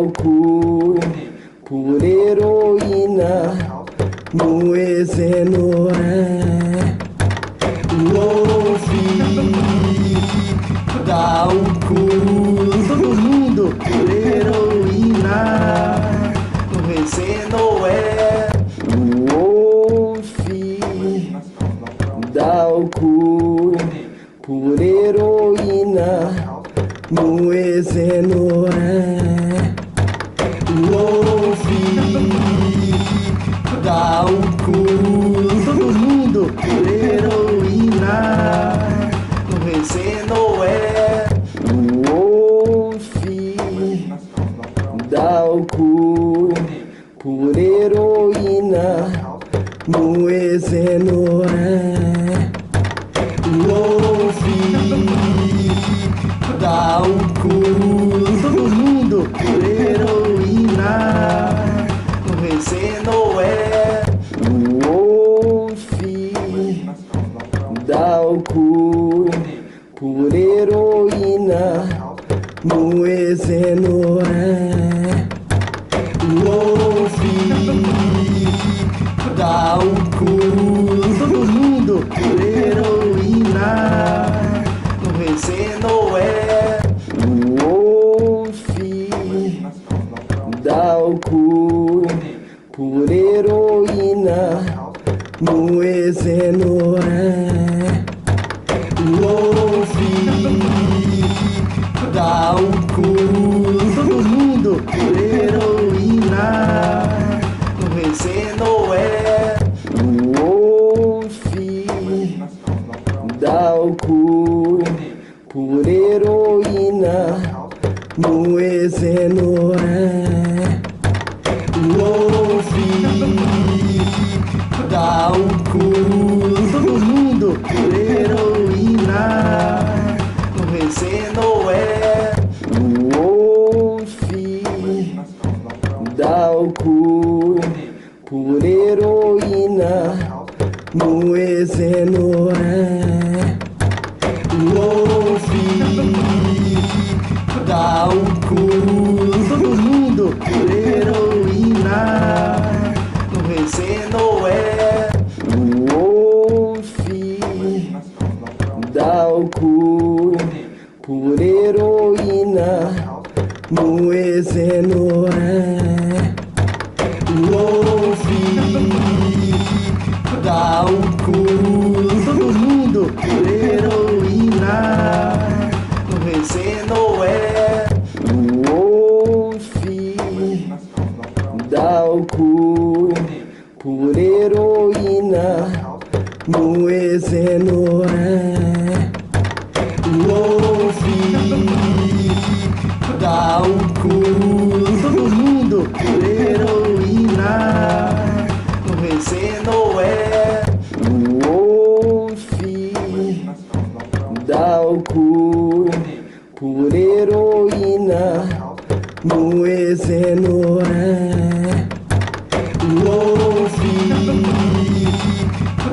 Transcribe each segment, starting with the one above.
álcool, por heroína, no Exenoré. Dá o cu, todo mundo, por heroína, no Exenoé. Dá o cu, por heroína, no Exenoré. Dá o cu, todo mundo, por heroína, no Exenoé. Dá o cu, por heroína, no Exenoré. Dá o cu, todo mundo, por heroína, no Exenoé. Dá o cu, por heroína, no Exenoré. Dá o cu, todo mundo, por heroína, no Exenoé. Dá o cu, por heroína, no Exenoré. Dá o cu, todo mundo, por heroína, no Exenoé. Dá o cu, por heroína, no Exenoré. Dá o cu, todo mundo, por heroína, no Exenoé. Dá o cu, por heroína, no Exenoré. Dá o cu, todo mundo, por heroína, no Exenoé. Dá o cu, por heroína, no Exenoré. Dá o cu, todo mundo, por heroína, no Exenoé. Dá o cu, por heroína, no Exenoré. Dá o cu, todo mundo, por heroína, no Exenoé. Dá o cu, por heroína, no Exenoré.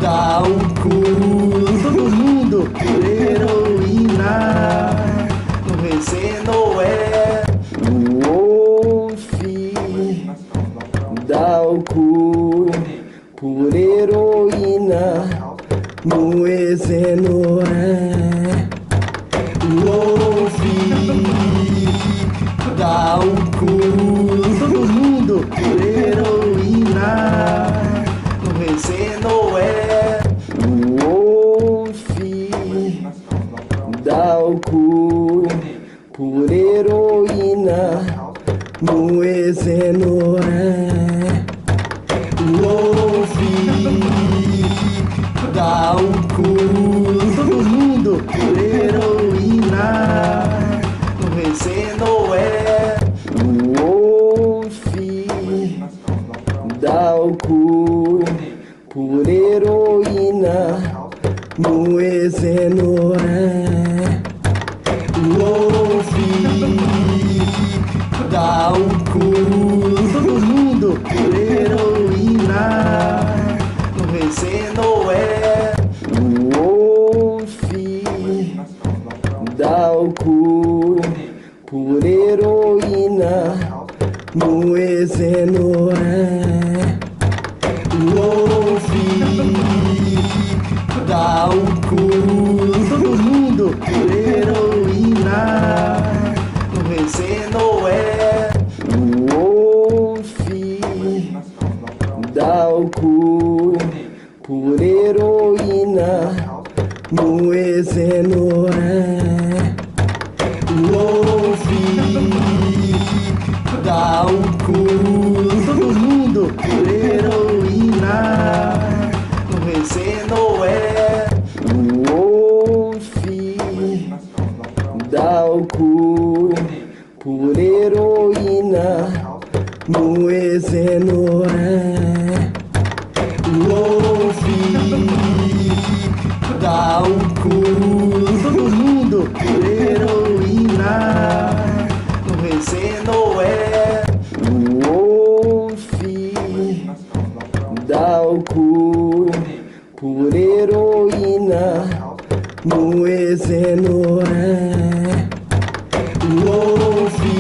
Dá o cu, todo mundo, por heroína, no Exenoé. Dá o cu, por heroína, no Exenoré. Dá o cu, todo mundo, por heroína, no Exenoé. Dá o cu, por heroína, no Exenoré. Dá o cu, todo mundo, por heroína, no Exenoé. Dá o cu, por heroína, no Exenoré. Dá o cu, todo mundo, por heroína, no Exenoé. Dá o cu, por heroína, no Exenoé. Ouvi dar o cu, todo mundo, heroína, no Exenoé. Ouvi dar o cu por heroína, no Exenoé. Ouvi dar o cu, todo mundo, heroína, no Exenoé. Ouvi dar o cu por heroína, no Exenoé. Ouvi dar o cu, todo mundo, heroína, no Exenoé. Ouvi dar o cu por heroína, no Exenoé. Ouvi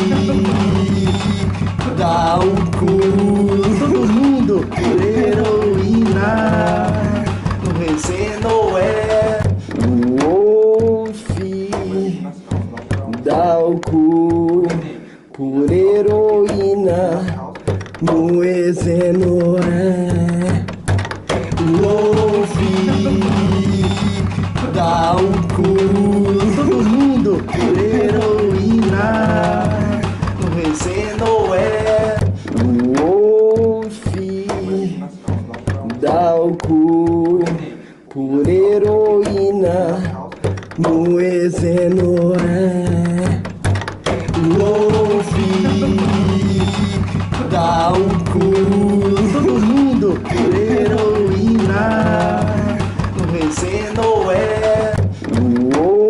dar o cu, todo mundo, heroína, no Exenoé. Ouvi dar o cu por heroína, no Exenoé. Ouvi dar o cu, todo mundo, heroína, no Exenoé. Ouvi dar o cu por heroína, no Exenoé. Ouvi dar o cu, todo mundo, heroína, no Exenoé. Ouvi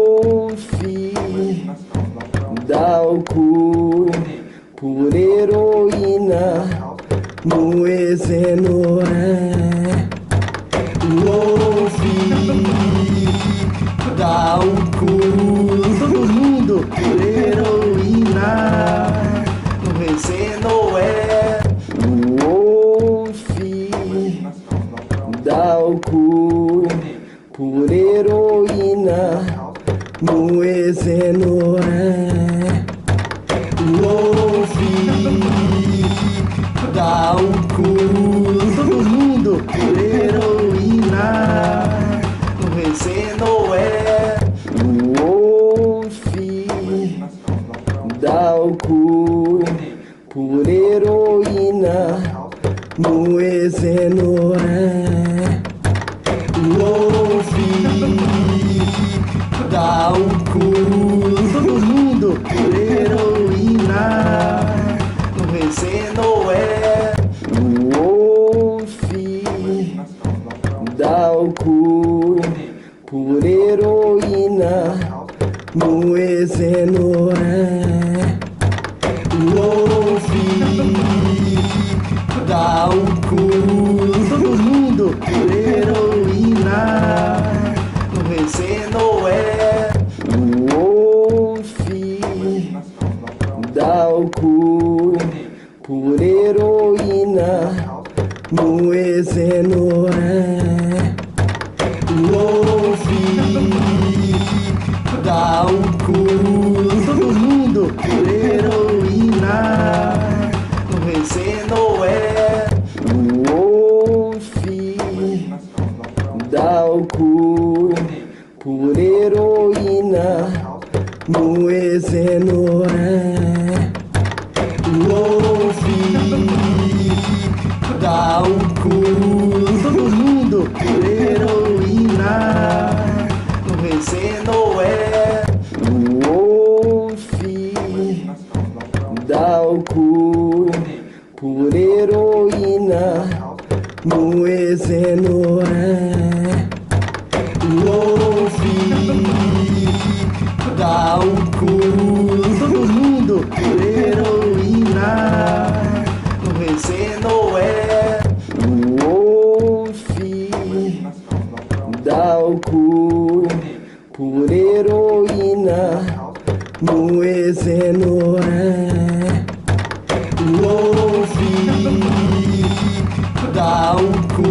dar o cu por heroína, no Exenoé. Ouvi dar o cu, todo mundo, heroína, no Exenoé. Ouvi dar o cu por heroína, no Exenoé. Ouvi dar o cu, todo mundo, heroína, no Exenoé. Ouvi dar o cu por heroína, no Exenoé. Ouvi dar o cu, todo mundo, heroína, no Exenoé. Ouvi dar o cu por heroína, no Exenoé. Ouvi dar o cu, todo mundo, heroína, no Exenoé. Ouvi dar o cu por heroína, no Exenoé. Ouvi dar o cu, todo mundo, heroína, no Exenoé. Ouvi dar o cu por heroína, no Exenoé. Ouvi dar o cu, todo mundo, heroína, no Exenoé. Ouvi dar o cu por heroína, no Exenoé. Ouvi dar o cu, todo mundo, heroína, no Exenoé. Ouvi dar o cu por heroína, no Exenoé. Wolf dá o cu.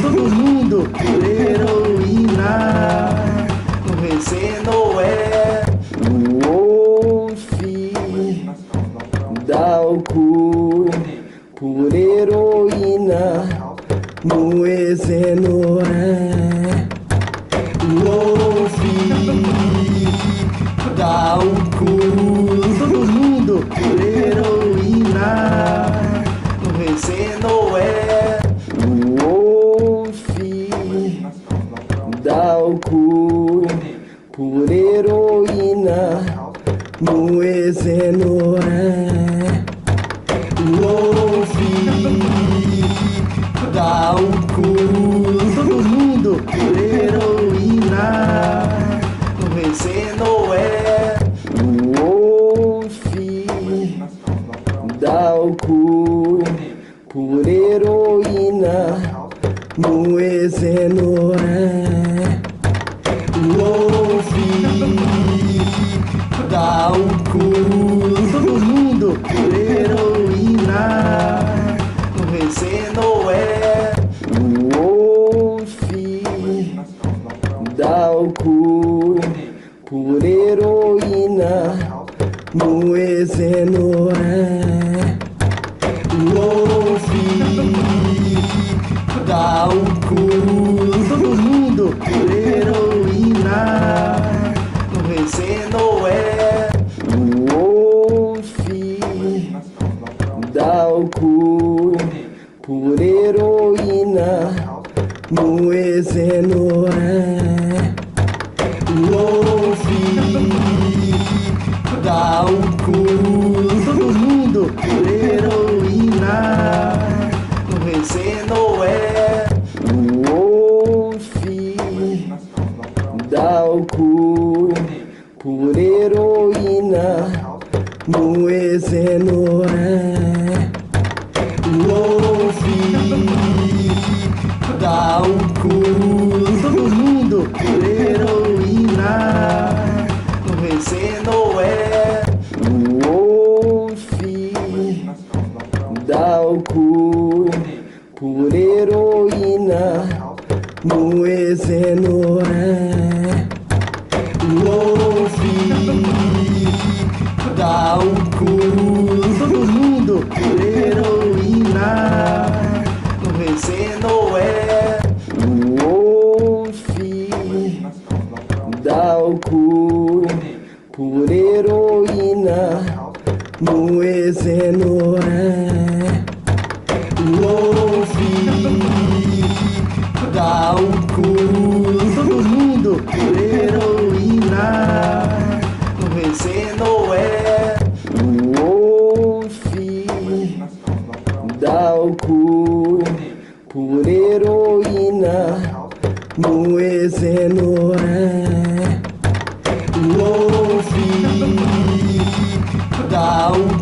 Todo mundo, heroína, vencendo é. Wolf dá o cu por heroína, no Exenoré. Wolf dá o cu. Todo mundo, heroína, vencendo é. Wolf dá o cu por heroína, no Exenoré. Wolf dá o cu. Todo mundo, heroína, vencendo é. Wolf dá o cu por heroína, no Exenoré. Wolf dá o cu. Todo mundo, heroína, vencendo é. Wolf dá o cu por heroína, no Exenoré. Wolf dá o cu. Todo mundo, heroína, vencendo é. Wolf dá o cu por heroína, no Exenoré. Wolf dá o cu. Todo mundo, heroína, vencendo é. Wolf dá o cu por heroína, no Exenoré. Wolf dá o cu. Todo mundo, heroína, vencendo é. Wolf dá o cu por heroína, no Exenoré. Wolf dá o cu. Todo mundo, heroína, vencendo é. Wolf dá o cu por heroína, no Exenoré. Wolf dá o cu. Todo mundo, heroína, vencendo é. Wolf dá o cu por heroína, no Exenoré. Wolf dá o